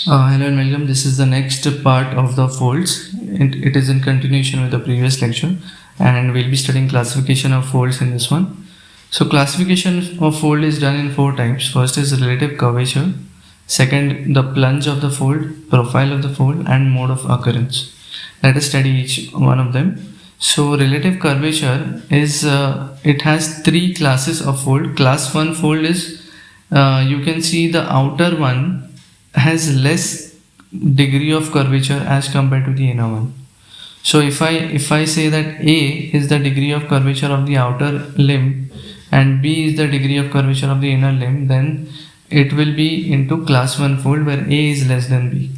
Hello and welcome. This is the next part of the folds. It is in continuation with the previous lecture, and we'll be studying classification of folds in this one. So, classification of fold is done in four types. First is relative curvature, second, the plunge of the fold, profile of the fold, and mode of occurrence. Let us study each one of them. So, relative curvature is it has three classes of fold. Class 1 fold is you can see the outer one has less degree of curvature as compared to the inner one. So if I say that A is the degree of curvature of the outer limb and B is the degree of curvature of the inner limb, then it will be into class 1 fold where A is less than B.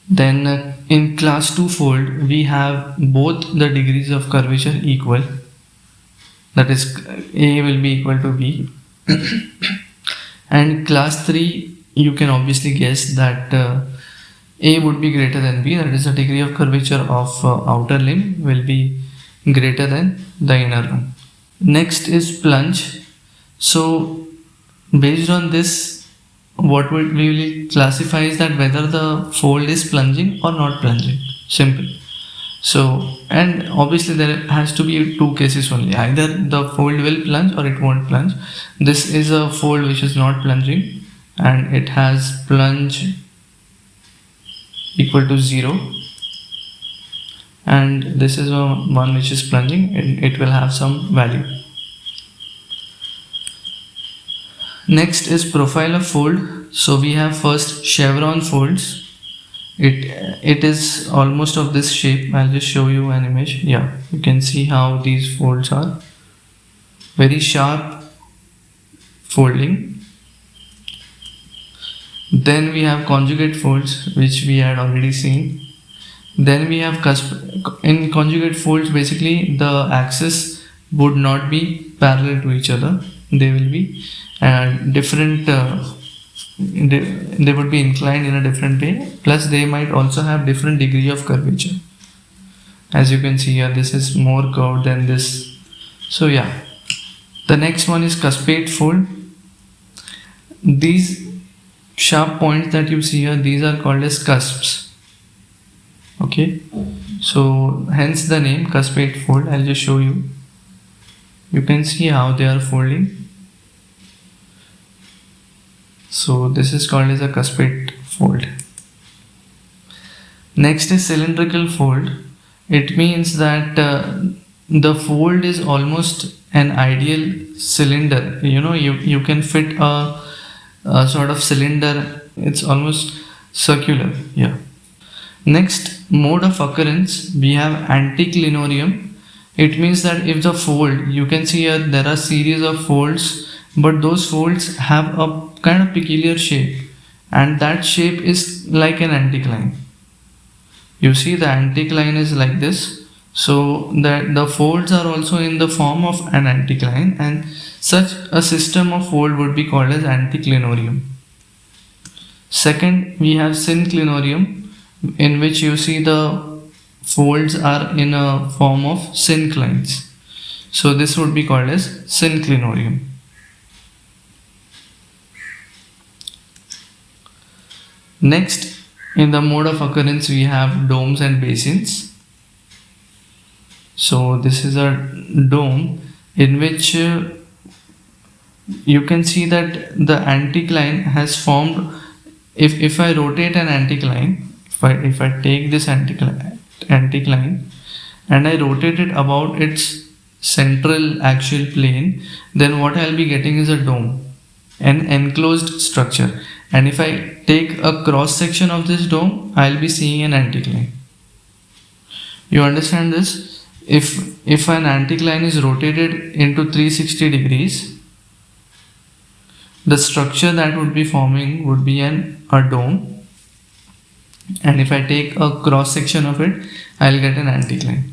Then in class 2 fold we have both the degrees of curvature equal, that is A will be equal to B. And class 3 you can obviously guess that A would be greater than B, that is the degree of curvature of outer limb will be greater than the inner one. Next is plunge. So based on this, what we will classify is that whether the fold is plunging or not plunging. Simple. So, and obviously there has to be two cases only. Either the fold will plunge or it won't plunge. This is a fold which is not plunging and it has plunge equal to 0, and this is one which is plunging and it will have some value. Next is profile of fold. So we have first chevron folds. It is almost of this shape. I'll just show you an image. Yeah, you can see how these folds are very sharp folding. Then we have conjugate folds, which we had already seen. Then we have in conjugate folds, basically the axis would not be parallel to each other. They will be different. They would be inclined in a different way. Plus, they might also have different degree of curvature. As you can see here, this is more curved than this. So yeah, the next one is cuspate fold. These sharp points that you see here, these are called as cusps. Okay, so hence the name cuspate fold. I'll just show you. You can see how they are folding. So this is called as a cuspate fold. Next is cylindrical fold. It means that the fold is almost an ideal cylinder. You can fit a sort of cylinder. It's almost circular. Yeah. Next, mode of occurrence, we have anticlinorium. It means that if the fold, you can see here there are series of folds, but those folds have a kind of peculiar shape, and that shape is like an anticline. You see the anticline is like this, so that the folds are also in the form of an anticline, and such a system of fold would be called as anticlinorium. Second, we have synclinorium, in which you see the folds are in a form of synclines. So this would be called as synclinorium. Next, in the mode of occurrence, we have domes and basins. So this is a dome in which you can see that the anticline has formed. If I rotate an anticline, if I take this anticline and I rotate it about its central axial plane, then what I'll be getting is a dome, an enclosed structure. And if I take a cross section of this dome, I'll be seeing an anticline. You understand this? If an anticline is rotated into 360 degrees, the structure that would be forming would be a dome. And if I take a cross section of it, I'll get an anticline.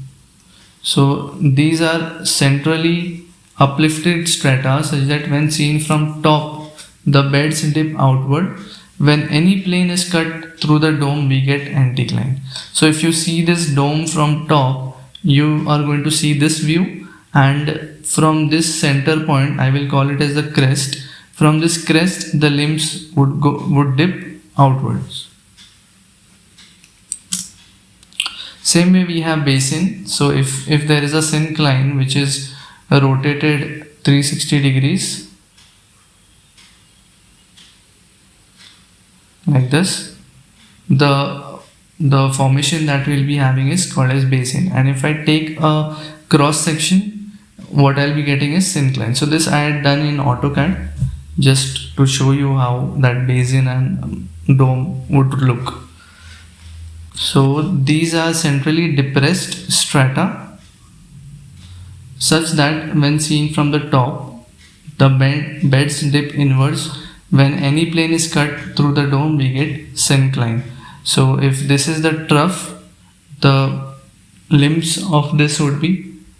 So these are centrally uplifted strata such that when seen from top, the beds dip outward. When any plane is cut through the dome, we get anticline. So if you see this dome from top, you are going to see this view, and from this center point, I will call it as the crest. From this crest, the limbs would dip outwards. Same way we have basin. So if there is a syncline which is rotated 360 degrees like this, the formation that we'll be having is called as basin. And if I take a cross section, what I'll be getting is syncline. So this I had done in AutoCAD just to show you how that basin and dome would look. So these are centrally depressed strata such that when seen from the top, the beds dip inwards. When any plane is cut through the dome, we get syncline. So if this is the trough, the limbs of this would be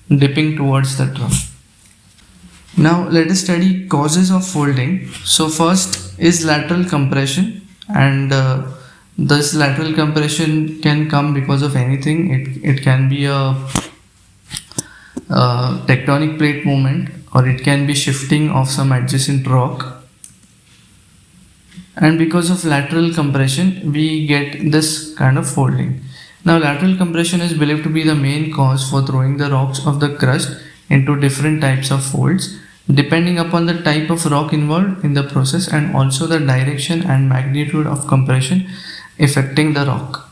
dipping towards the trough. Now let us study causes of folding. So first is lateral compression, and this lateral compression can come because of anything. It can be a tectonic plate movement, or it can be shifting of some adjacent rock. And because of lateral compression, we get this kind of folding. Now lateral compression is believed to be the main cause for throwing the rocks of the crust into different types of folds, depending upon the type of rock involved in the process and also the direction and magnitude of compression affecting the rock.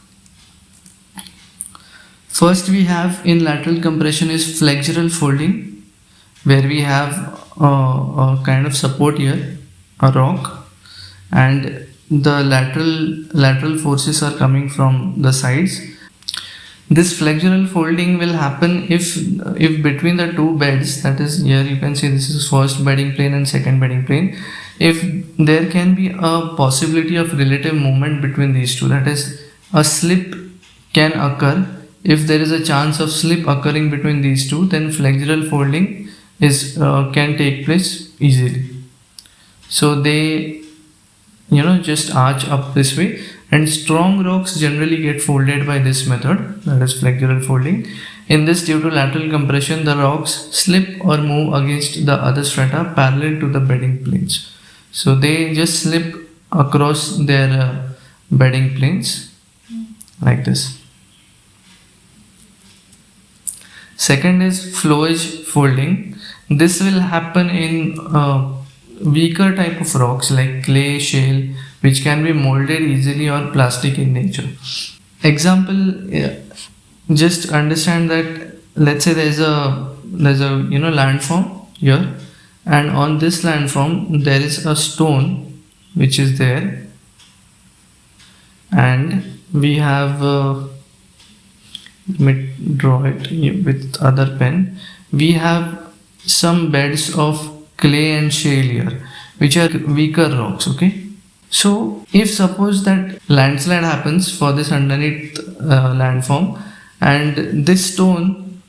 First we have in lateral compression is flexural folding, where we have a kind of support here, a rock, and the lateral forces are coming from the sides. This flexural folding will happen if between the two beds, that is, here you can see this is first bedding plane and second bedding plane, if there can be a possibility of relative movement between these two, that is, a slip can occur. If there is a chance of slip occurring between these two, then flexural folding is can take place easily. So they just arch up this way, and strong rocks generally get folded by this method, that is flexural folding. In this, due to lateral compression, the rocks slip or move against the other strata parallel to the bedding planes. So they just slip across their bedding planes like this. Second is flowage folding. This will happen in weaker type of rocks like clay, shale, which can be molded easily or plastic in nature. Example, just understand that, let's say there's a landform here, and on this landform there is a stone which is there, and we have let me draw it with other pen. We have some beds of clay and shale here, which are weaker rocks. Okay, so if suppose that landslide happens for this underneath landform, and this stone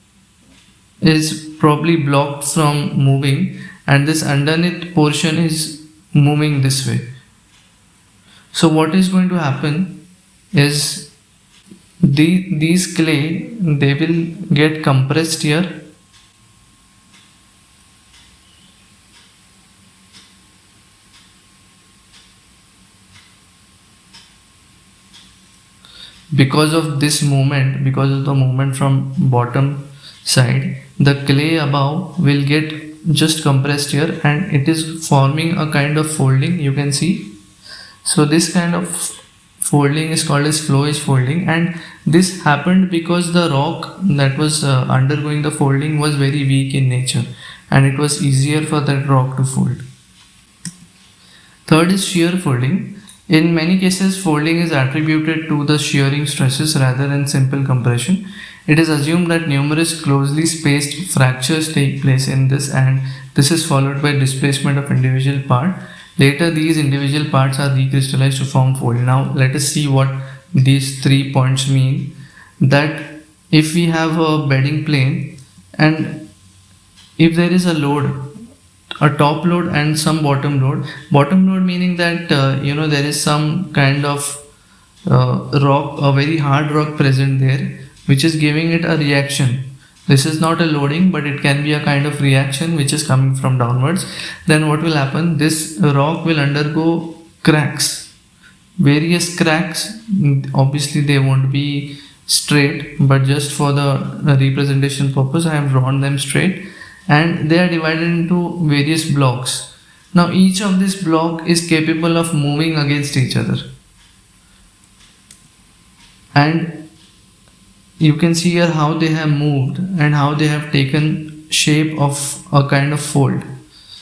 is probably blocked from moving, and this underneath portion is moving this way. So what is going to happen is these clay, they will get compressed here, because of this movement, because of the movement from bottom side, the clay above will get just compressed here, and it is forming a kind of folding, you can see. So this kind of folding is called as flowage folding, and this happened because the rock that was undergoing the folding was very weak in nature, and it was easier for that rock to fold. Third is shear folding. In many cases, folding is attributed to the shearing stresses rather than simple compression. It is assumed that numerous closely spaced fractures take place in this, and this is followed by displacement of individual part. Later, these individual parts are recrystallized to form fold. Now, let us see what these 3 points mean. That if we have a bedding plane, and if there is a load, a top load and some bottom load meaning that there is some kind of rock, a very hard rock present there, which is giving it a reaction. This is not a loading, but it can be a kind of reaction which is coming from downwards. Then what will happen? This rock will undergo cracks, various cracks. Obviously they won't be straight, but just for the representation purpose I have drawn them straight, and they are divided into various blocks. Now each of this block is capable of moving against each other, and you can see here how they have moved and how they have taken shape of a kind of fold.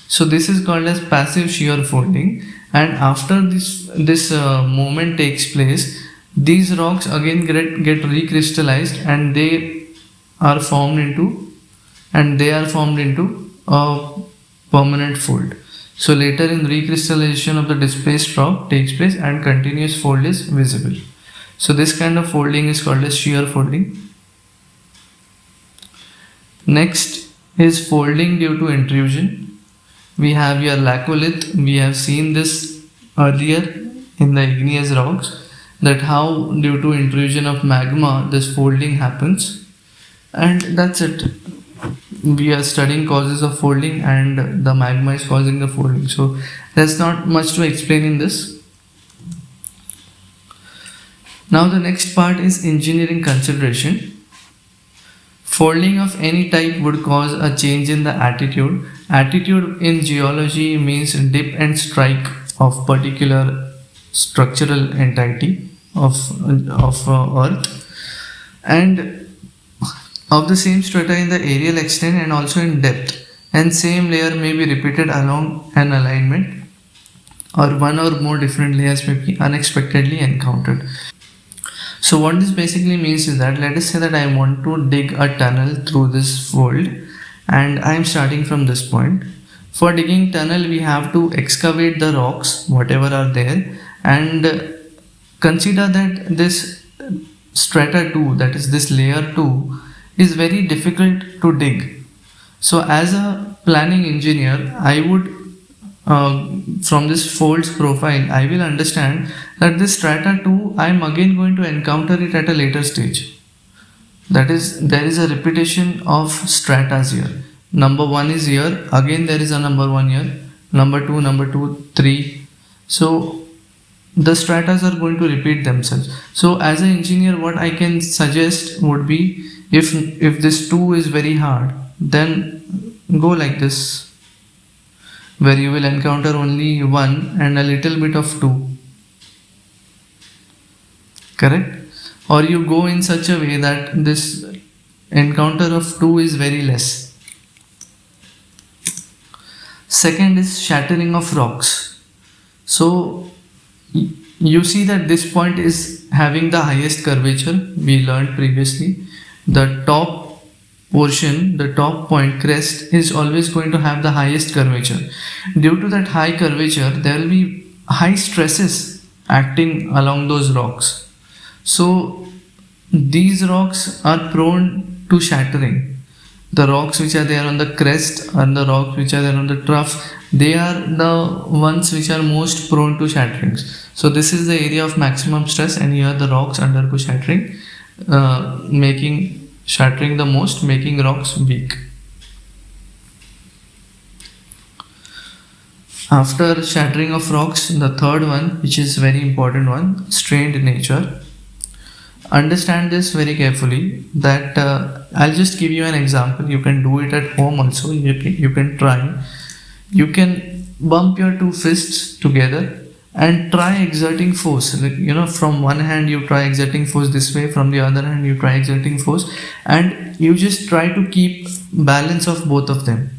So this is called as passive shear folding, and after this movement takes place, these rocks again get recrystallized, and they are formed into a permanent fold. So later in recrystallization of the displaced rock takes place and continuous fold is visible. So this kind of folding is called as shear folding. Next is folding due to intrusion. We have here laccolith. We have seen this earlier in the igneous rocks, that how due to intrusion of magma this folding happens, and that's it. We are studying causes of folding, and the magma is causing the folding, so there's not much to explain in this. Now the next part is engineering consideration. Folding of any type would cause a change in the attitude. Attitude in geology means dip and strike of particular structural entity of earth, and of the same strata in the areal extent and also in depth, and same layer may be repeated along an alignment, or one or more different layers may be unexpectedly encountered. So what this basically means is that, let us say that I want to dig a tunnel through this fold, and I am starting from this point. For digging tunnel we have to excavate the rocks whatever are there, and consider that this strata 2, that is this layer 2, is very difficult to dig. So as a planning engineer, I would from this folds profile I will understand that this strata 2 I am again going to encounter it at a later stage. That is, there is a repetition of stratas here. Number 1 is here, again there is a number 1 here, number 2, 3. So the stratas are going to repeat themselves. So as an engineer, what I can suggest would be, if this 2 is very hard, then go like this, where you will encounter only 1 and a little bit of 2. Correct? Or you go in such a way that this encounter of 2 is very less. Second is shattering of rocks. So you see that this point is having the highest curvature. We learned previously, the top portion, the top point crest is always going to have the highest curvature. Due to that high curvature, there will be high stresses acting along those rocks. So these rocks are prone to shattering. The rocks which are there on the crest and the rocks which are there on the trough, they are the ones which are most prone to shatterings. So this is the area of maximum stress, and here the rocks undergo shattering, shattering the most, making rocks weak. After shattering of rocks, the third one, which is very important one, strained nature. Understand this very carefully, that I'll just give you an example. You can do it at home also. You can try. You can bump your two fists together and try exerting force. From one hand you try exerting force this way, from the other hand you try exerting force, and you just try to keep balance of both of them.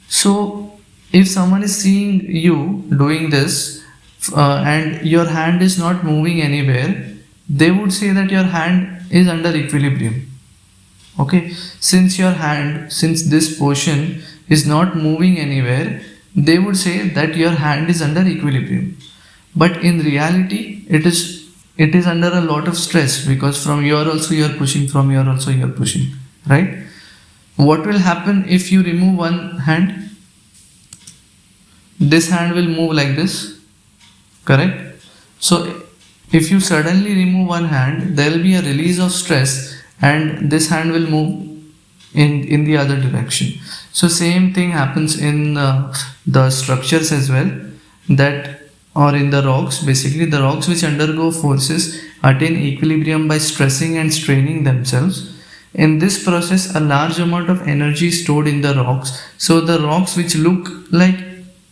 So if someone is seeing you doing this and your hand is not moving anywhere, they would say that your hand is under equilibrium. Okay, since this portion is not moving anywhere, they would say that your hand is under equilibrium. But in reality, it is under a lot of stress, because from here also you are pushing, from here also you are pushing, right? What will happen if you remove one hand? This hand will move like this, correct? So if you suddenly remove one hand, there will be a release of stress, and this hand will move in the other direction. So same thing happens in the structures as well, that or in the rocks, basically the rocks which undergo forces attain equilibrium by stressing and straining themselves. In this process, a large amount of energy is stored in the rocks. So the rocks which look like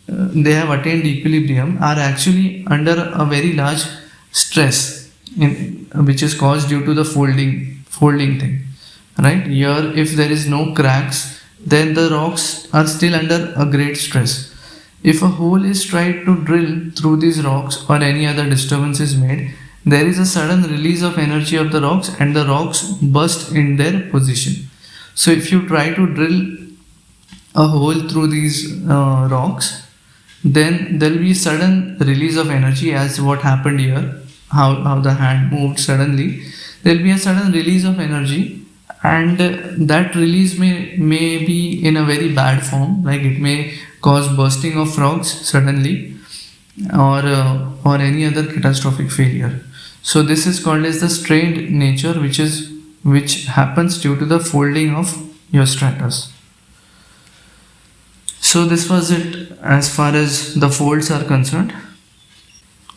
they have attained equilibrium are actually under a very large stress, which is caused due to the folding thing. Right here, if there is no cracks, then the rocks are still under a great stress. If a hole is tried to drill through these rocks or any other disturbance is made, there is a sudden release of energy of the rocks and the rocks burst in their position. So if you try to drill a hole through these rocks, then there will be sudden release of energy, as what happened here, how the hand moved suddenly. There will be a sudden release of energy, and that release may be in a very bad form, like it may cause bursting of rocks suddenly, or any other catastrophic failure. So this is called as the strained nature, which happens due to the folding of your stratus. So this was it as far as the folds are concerned.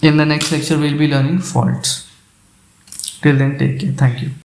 In the next lecture, we'll be learning faults. Till then, take care. Thank you.